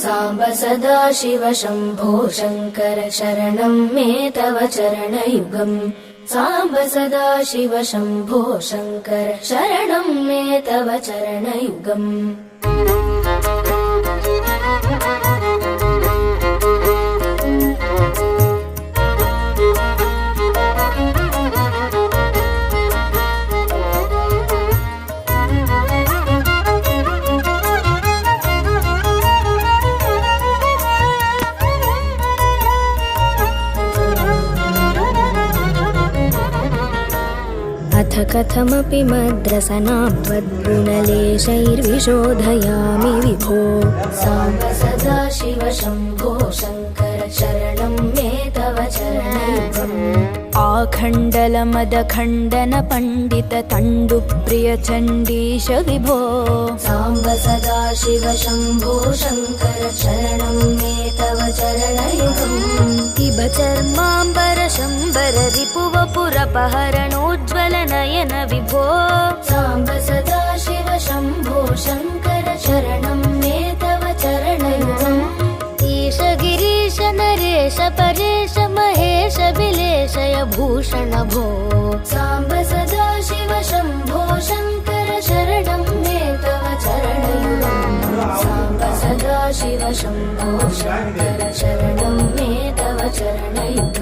साम्ब सदा शिव शम्भो शङ्कर शरणं मे तव चरणयुगम् साम्ब सदा शिव शम्भो शङ्कर शरणं मे तव चरणयुगम् अथ कथमपि मद्रसनां त्वद्गुणलेशैर्विशोधयामि विभो साम्ब सदा शिव शम्भो शङ्कर शरणं मे तव चरणयुगम् आखण्डलमदखण्डन पण्डित तण्डुप्रिय चण्डीश विभो साम्ब सदा शिव शम्भो शङ्कर शरणं मे तव चरणयुगम् इब चर्माम्बर शम्बर रिपुवपुरपहरणोज्ज्वल नयन विभो साम्ब सदा शिव शम्भो शङ्कर शरणं मे तव चरणयुगम् ईश गिरीश नरेश परेश महेश विलेशय भूषण भो साम्ब सदा शिव शम्भो शङ्कर शरणं मे तव चरणयुगम् साम्ब सदा शिव शम्भो शङ्कर शरणं मे तव चरणयुगम्